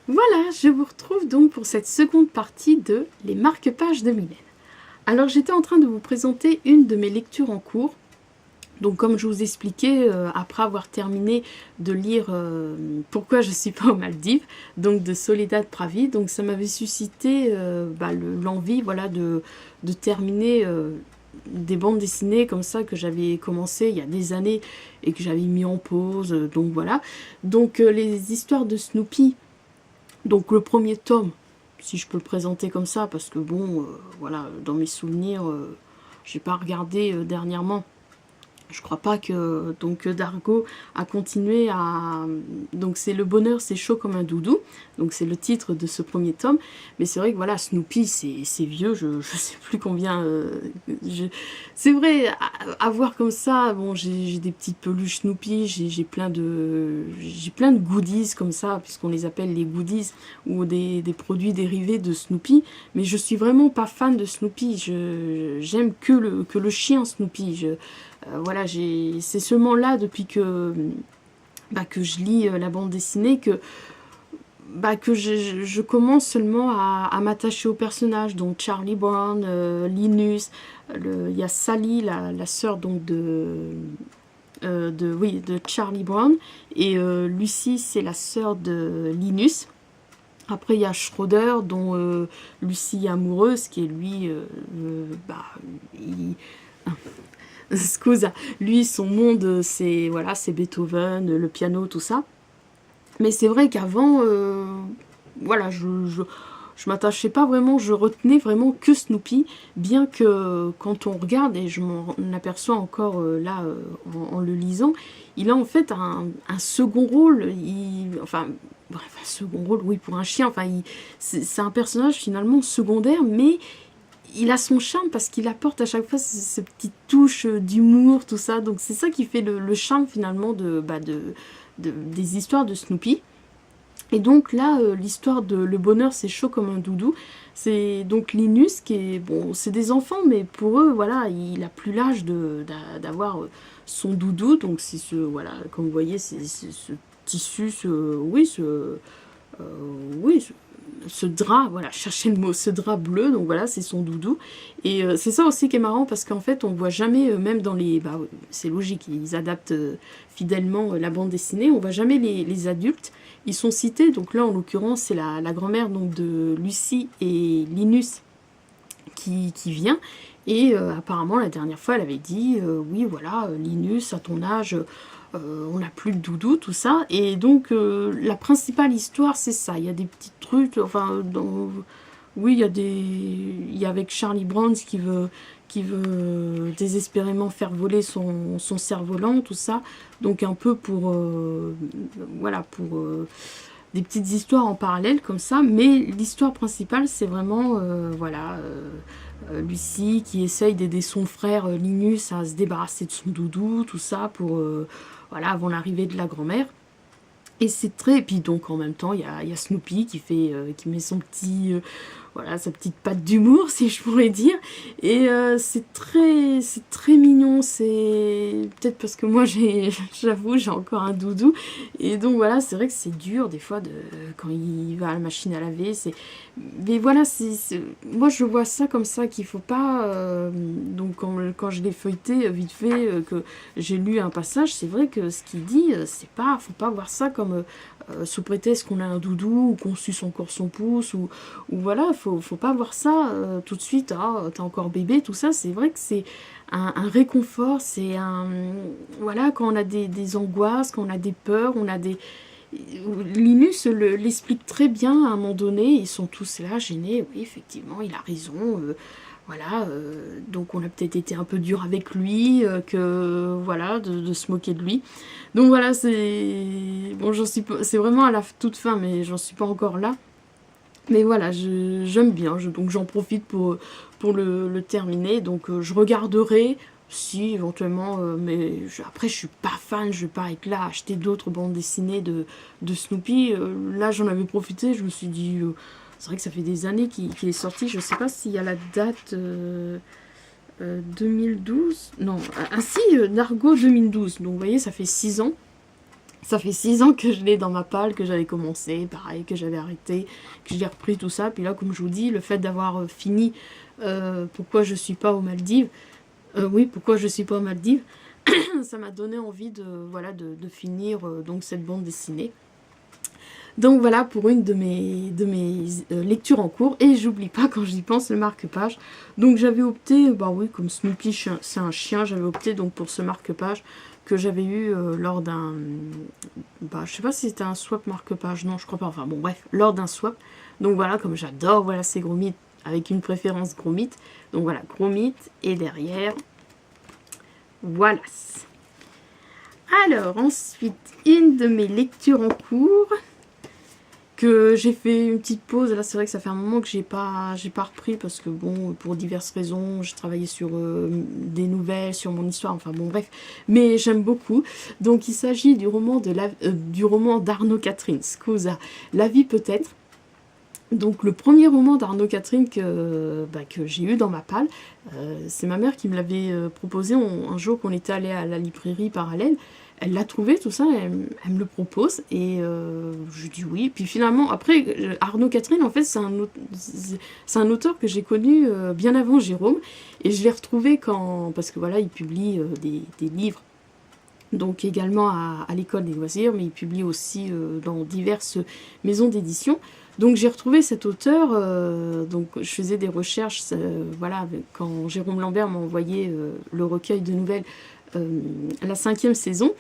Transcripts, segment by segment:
Voilà, je vous retrouve donc pour cette seconde partie de Les marque-pages de Mylène. Alors j'étais en train de vous présenter une de mes lectures en cours. Donc comme je vous expliquais, après avoir terminé de lire Pourquoi je suis pas aux Maldives, donc de Soledad Pravi, donc ça m'avait suscité l'envie voilà, de terminer des bandes dessinées comme ça que j'avais commencé il y a des années et que j'avais mis en pause, donc voilà. Donc les histoires de Snoopy, donc le premier tome, si je peux le présenter comme ça, parce que bon, voilà, dans mes souvenirs, j'ai pas regardé dernièrement. Je crois pas que donc Dargo a continué à... Donc c'est Le bonheur, c'est chaud comme un doudou. Donc c'est le titre de ce premier tome. Mais c'est vrai que voilà, Snoopy, c'est vieux. Je sais plus combien... C'est vrai, à voir comme ça, bon, j'ai des petites peluches Snoopy. J'ai plein de goodies comme ça, puisqu'on les appelle les goodies, ou des produits dérivés de Snoopy. Mais je suis vraiment pas fan de Snoopy. J'aime que le chien Snoopy. Voilà, c'est seulement là, depuis que je lis la bande dessinée, que je commence seulement à m'attacher aux personnages. Donc Charlie Brown, Linus, il y a Sally, la sœur donc de Charlie Brown, et Lucy, c'est la sœur de Linus. Après, il y a Schroeder, dont Lucy est amoureuse, qui est lui... Scusa, lui, son monde, c'est voilà, c'est Beethoven, le piano, tout ça. Mais c'est vrai qu'avant, voilà, je m'attachais pas vraiment, je retenais vraiment que Snoopy, bien que quand on regarde, et je m'en aperçois encore en le lisant, il a en fait un second rôle, enfin, second rôle, oui, pour un chien, enfin, c'est un personnage finalement secondaire, mais il a son charme parce qu'il apporte à chaque fois ces petites touches d'humour, tout ça. Donc c'est ça qui fait le charme finalement des histoires de Snoopy. Et donc là, l'histoire de Le bonheur, c'est chaud comme un doudou. C'est donc Linus qui est... Bon, c'est des enfants, mais pour eux, voilà, il a plus l'âge d'avoir son doudou. Donc c'est ce... Voilà, comme vous voyez, c'est ce tissu, ce drap, voilà, cherchez le mot, ce drap bleu, donc voilà, c'est son doudou. Et c'est ça aussi qui est marrant, parce qu'en fait, on voit jamais, même dans les... c'est logique, ils adaptent fidèlement la bande dessinée, on voit jamais les adultes. Ils sont cités, donc là, en l'occurrence, c'est la grand-mère donc de Lucy et Linus qui vient. Et apparemment, la dernière fois, elle avait dit, oui, voilà, Linus, à ton âge... on n'a plus de doudou, tout ça. Et donc, la principale histoire, c'est ça. Il y a des petits trucs, enfin, oui, il y a avec Charlie Brown qui veut désespérément faire voler son cerf-volant, tout ça. Donc, un peu pour, voilà, pour des petites histoires en parallèle, comme ça. Mais l'histoire principale, c'est vraiment, voilà... Lucy qui essaye d'aider son frère Linus à se débarrasser de son doudou, tout ça, voilà, avant l'arrivée de la grand-mère. Et c'est très... Et puis donc en même temps, il y a Snoopy qui met son petit... voilà, sa petite patte d'humour, si je pourrais dire. Et c'est très mignon. C'est peut-être parce que moi, j'avoue, j'ai encore un doudou. Et donc voilà, c'est vrai que c'est dur des fois quand il va à la machine à laver. Mais voilà, moi je vois ça comme ça, qu'il faut pas... donc quand je l'ai feuilleté vite fait, que j'ai lu un passage, c'est vrai que ce qu'il dit, faut pas voir ça comme sous prétexte qu'on a un doudou ou qu'on suce encore son pouce, ou voilà, faut pas voir ça tout de suite, ah, t'es encore bébé, tout ça. C'est vrai que c'est un réconfort, c'est un... Voilà, quand on a des angoisses, quand on a des peurs, on a des... Linus l'explique très bien à un moment donné, ils sont tous là, gênés, oui, effectivement, il a raison, voilà, donc on a peut-être été un peu dur avec lui, voilà, de se moquer de lui. Donc voilà, c'est... Bon, c'est vraiment à la toute fin, mais j'en suis pas encore là. Mais voilà, j'aime bien, donc j'en profite pour le terminer. Donc je regarderai, si éventuellement, mais après je suis pas fan, je vais pas être là à acheter d'autres bandes dessinées de Snoopy. Là j'en avais profité, je me suis dit, c'est vrai que ça fait des années qu'il est sorti, je sais pas s'il y a la date 2012, non, ah si, Dargo 2012, donc vous voyez ça fait 6 ans. Ça fait 6 ans que je l'ai dans ma palle, que j'avais commencé, pareil, que j'avais arrêté, que j'ai repris tout ça. Puis là, comme je vous dis, le fait d'avoir fini Pourquoi je suis pas aux Maldives, oui, pourquoi je suis pas aux Maldives, ça m'a donné envie de, voilà, de finir donc cette bande dessinée. Donc voilà pour une de mes lectures en cours. Et j'oublie pas quand j'y pense le marque-page. Donc j'avais opté, bah oui, comme Snoopy c'est un chien, j'avais opté donc pour ce marque-page que j'avais eu lors d'un... Bah je sais pas si c'était un swap marque-page, non je crois pas, enfin bon bref, lors d'un swap. Donc voilà, comme j'adore, voilà ces gros mythes, avec une préférence gros mythes. Donc voilà, gros mythes, et derrière, voilà. Alors ensuite, une de mes lectures en cours... que j'ai fait une petite pause. Là, c'est vrai que ça fait un moment que j'ai pas repris parce que, bon, pour diverses raisons, j'ai travaillé sur des nouvelles, sur mon histoire, enfin bon, bref. Mais j'aime beaucoup. Donc, il s'agit du roman d'Arnaud Catherine, Scusa, La vie peut-être. Donc, le premier roman d'Arnaud Catherine que j'ai eu dans ma palle, c'est ma mère qui me l'avait proposé un jour qu'on était allé à la librairie parallèle. Elle l'a trouvé, tout ça, elle me le propose, et je dis oui. Puis finalement, après, Arnaud Catherine, en fait, c'est un auteur que j'ai connu bien avant Jérôme, et je l'ai retrouvé parce que voilà, il publie des livres, donc également à l'école des loisirs, mais il publie aussi dans diverses maisons d'édition. Donc j'ai retrouvé cet auteur, donc je faisais des recherches, voilà, quand Jérôme Lambert m'a envoyé le recueil de nouvelles, la 5e saison,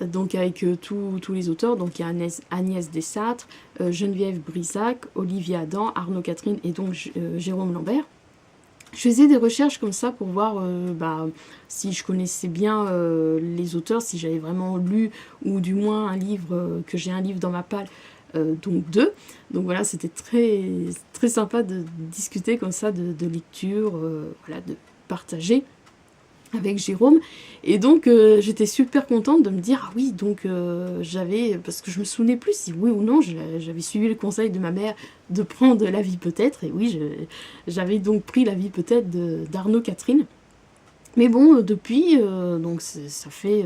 donc avec tous les auteurs, donc il y a Agnès Dessâtres, Geneviève Brisac, Olivier Adam, Arnaud Catherine et donc Jérôme Lambert. Je faisais des recherches comme ça pour voir si je connaissais bien les auteurs, si j'avais vraiment lu, ou du moins un livre, que j'ai un livre dans ma palle, donc deux. Donc voilà, c'était très, très sympa de discuter comme ça de lecture, voilà, de partager avec Jérôme. Et donc j'étais super contente de me dire, ah oui, donc parce que je me souvenais plus si oui ou non j'avais suivi le conseil de ma mère de prendre La vie peut-être, et oui, j'avais donc pris La vie peut-être d'Arnaud Catherine. Mais bon, depuis, donc ça fait,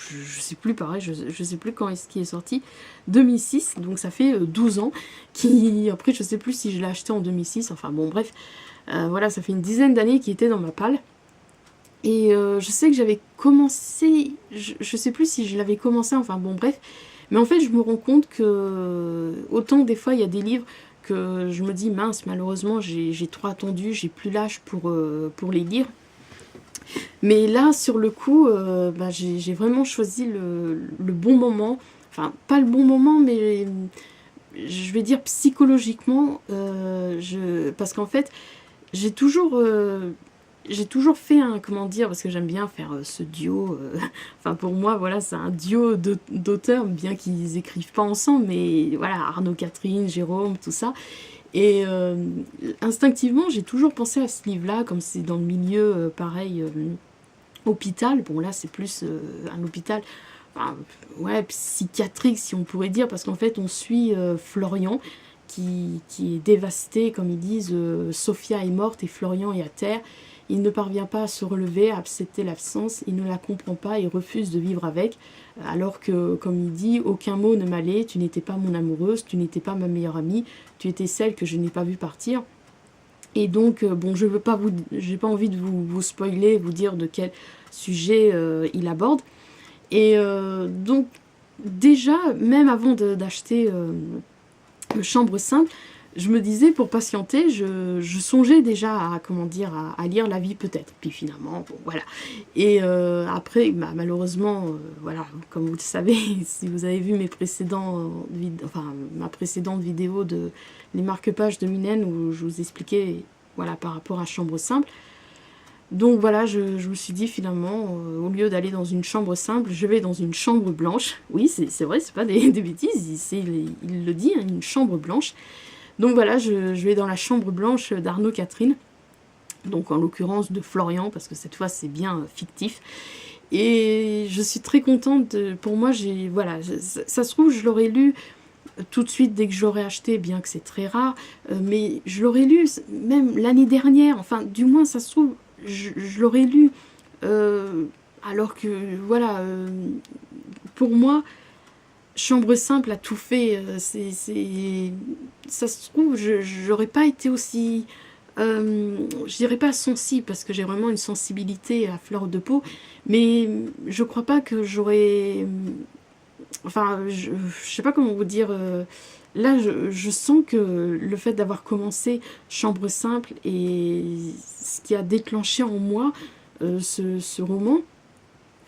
je sais plus, pareil, je sais plus quand est-ce qu'il est sorti, 2006, donc ça fait 12 ans, après je sais plus si je l'ai acheté en 2006, enfin bon bref, voilà, ça fait une dizaine d'années qu'il était dans ma palle. Et je sais que j'avais commencé, je sais plus si je l'avais commencé, enfin bon bref, mais en fait je me rends compte que autant des fois il y a des livres que je me dis mince, malheureusement j'ai trop attendu, j'ai plus l'âge pour les lire. Mais là sur le coup, j'ai vraiment choisi le bon moment, enfin pas le bon moment, mais je vais dire psychologiquement, parce qu'en fait j'ai toujours fait un, comment dire, parce que j'aime bien faire ce duo, enfin pour moi, voilà, c'est un duo d'auteurs, bien qu'ils écrivent pas ensemble, mais voilà, Arnaud Catherine, Jérôme, tout ça. Et instinctivement, j'ai toujours pensé à ce livre-là, comme c'est dans le milieu, pareil, hôpital. Bon, là, c'est plus un hôpital, enfin, ouais, psychiatrique, si on pourrait dire, parce qu'en fait, on suit Florian, qui est dévasté, comme ils disent, Sophia est morte et Florian est à terre. Il ne parvient pas à se relever, à accepter l'absence, il ne la comprend pas et refuse de vivre avec, alors que, comme il dit, aucun mot ne m'allait, tu n'étais pas mon amoureuse, tu n'étais pas ma meilleure amie, tu étais celle que je n'ai pas vue partir. Et donc, bon, j'ai pas envie de vous spoiler, vous dire de quel sujet il aborde. Et donc, déjà, même avant d'acheter Chambre simple, je me disais, pour patienter, je songeais déjà à, comment dire, à lire La vie peut-être. Puis finalement, bon, voilà. Et après, malheureusement, voilà, comme vous le savez, si vous avez vu ma précédente vidéo de les marque-pages de Mylène, où je vous expliquais, voilà, par rapport à Chambre simple. Donc voilà, je me suis dit finalement, au lieu d'aller dans une chambre simple, je vais dans une chambre blanche. Oui, c'est vrai, c'est pas des bêtises, il le dit, hein, une chambre blanche. Donc voilà, je vais dans la chambre blanche d'Arnaud Catherine, donc en l'occurrence de Florian, parce que cette fois c'est bien fictif. Et je suis très contente, pour moi, voilà, ça se trouve, je l'aurais lu tout de suite dès que je l'aurais acheté, bien que c'est très rare, mais je l'aurais lu même l'année dernière, enfin du moins ça se trouve, je l'aurais lu, alors que voilà, pour moi, Chambre simple a tout fait. Ça se trouve, j'aurais pas été aussi... je dirais pas sensible, parce que j'ai vraiment une sensibilité à fleur de peau, mais je crois pas que j'aurais... Enfin, je sais pas comment vous dire... là, je sens que le fait d'avoir commencé Chambre simple et ce qui a déclenché en moi ce roman,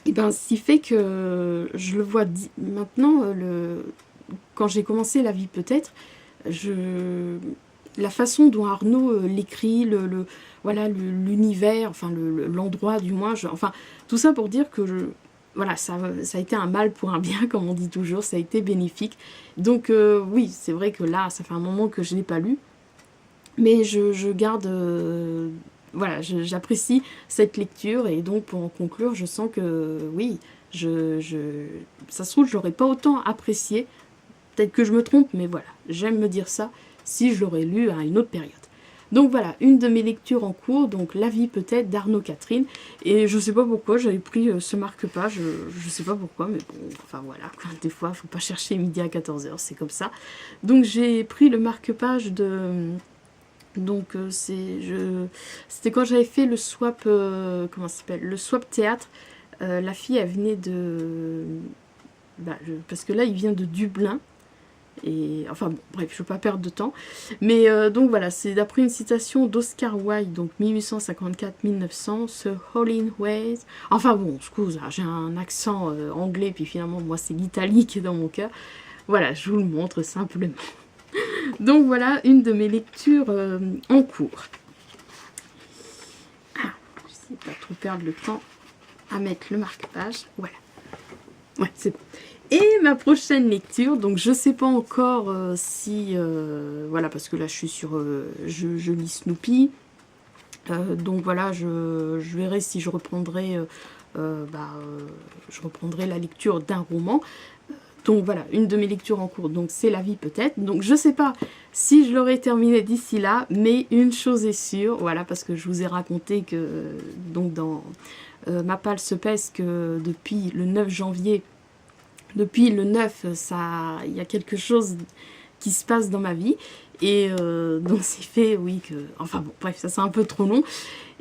et ben, ce qui fait que je le vois maintenant, quand j'ai commencé La vie peut-être, la façon dont Arnaud l'écrit, voilà, l'univers, enfin l'endroit du moins, enfin tout ça pour dire que voilà, ça a été un mal pour un bien, comme on dit toujours, ça a été bénéfique. Donc oui, c'est vrai que là, ça fait un moment que je ne l'ai pas lu, mais je garde... voilà, j'apprécie cette lecture, et donc pour en conclure, je sens que oui, ça se trouve, je l'aurais pas autant apprécié, peut-être que je me trompe, mais voilà, j'aime me dire ça, si je l'aurais lu à une autre période. Donc voilà, une de mes lectures en cours, donc La vie peut-être d'Arnaud Catherine, et je sais pas pourquoi j'avais pris ce marque-page, je sais pas pourquoi, mais bon, enfin voilà, des fois, faut pas chercher midi à 14 h, c'est comme ça. Donc j'ai pris le marque-page de... Donc c'était quand j'avais fait le swap, comment ça s'appelle, le swap théâtre. La fille, elle venait de... parce que là, il vient de Dublin. Et enfin bon, bref, je ne veux pas perdre de temps. Mais donc voilà, c'est d'après une citation d'Oscar Wilde, donc 1854-1900, ce All in Ways. Enfin bon, excuse, j'ai un accent anglais, puis finalement, moi, c'est l'Italie qui est dans mon cœur. Voilà, je vous le montre simplement. Donc voilà, une de mes lectures en cours. Ah, je sais pas trop perdre le temps à mettre le marque-page. Voilà. Ouais, c'est bon. Et ma prochaine lecture, donc je sais pas encore si... voilà, parce que là je suis sur... je lis Snoopy. Donc voilà, je verrai si je reprendrai... je reprendrai la lecture d'un roman. Donc voilà, une de mes lectures en cours, donc c'est La vie peut-être. Donc je sais pas si je l'aurai terminé d'ici là, mais une chose est sûre, voilà, parce que je vous ai raconté que donc dans Ma palle se pèse, que depuis le 9 janvier, depuis le 9, il y a quelque chose qui se passe dans ma vie. Et donc c'est fait, oui, que... Enfin bon, bref, ça c'est un peu trop long.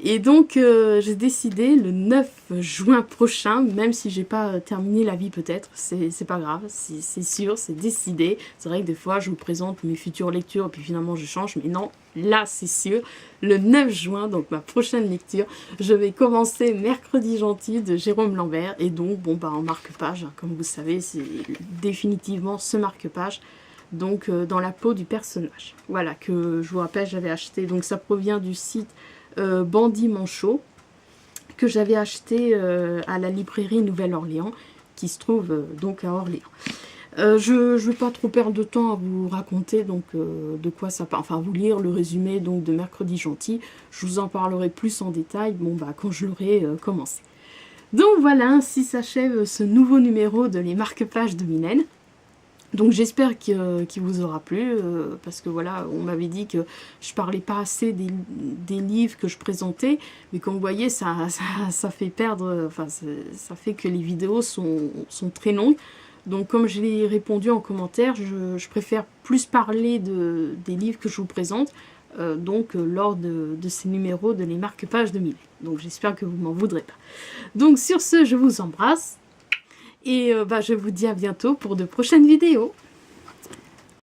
Et donc j'ai décidé le 9 juin prochain, même si j'ai pas terminé La vie peut-être, c'est pas grave, c'est sûr, c'est décidé. C'est vrai que des fois je vous présente mes futures lectures et puis finalement je change, mais non, là c'est sûr, le 9 juin, donc ma prochaine lecture, je vais commencer Mercredi gentil de Jérôme Lambert. Et donc bon bah en marque-page, hein, comme vous savez, c'est définitivement ce marque-page. Donc dans la peau du personnage. Voilà, que je vous rappelle, j'avais acheté, donc ça provient du site Bandit Manchot, que j'avais acheté à la librairie Nouvelle-Orléans, qui se trouve donc à Orléans. Je ne vais pas trop perdre de temps à vous raconter donc de quoi ça parle, enfin vous lire le résumé donc de Mercredi gentil. Je vous en parlerai plus en détail, bon bah quand je l'aurai commencé. Donc voilà, ainsi s'achève ce nouveau numéro de Les Marque-Pages de Mylène. Donc j'espère qu'il vous aura plu, parce que voilà, on m'avait dit que je parlais pas assez des livres que je présentais, mais comme vous voyez, ça fait perdre, enfin ça fait que les vidéos sont très longues. Donc comme je l'ai répondu en commentaire, je préfère plus parler des livres que je vous présente, lors de ces numéros de Les Marque-Pages de Mylène. Donc j'espère que vous m'en voudrez pas. Donc sur ce, je vous embrasse. Et je vous dis à bientôt pour de prochaines vidéos.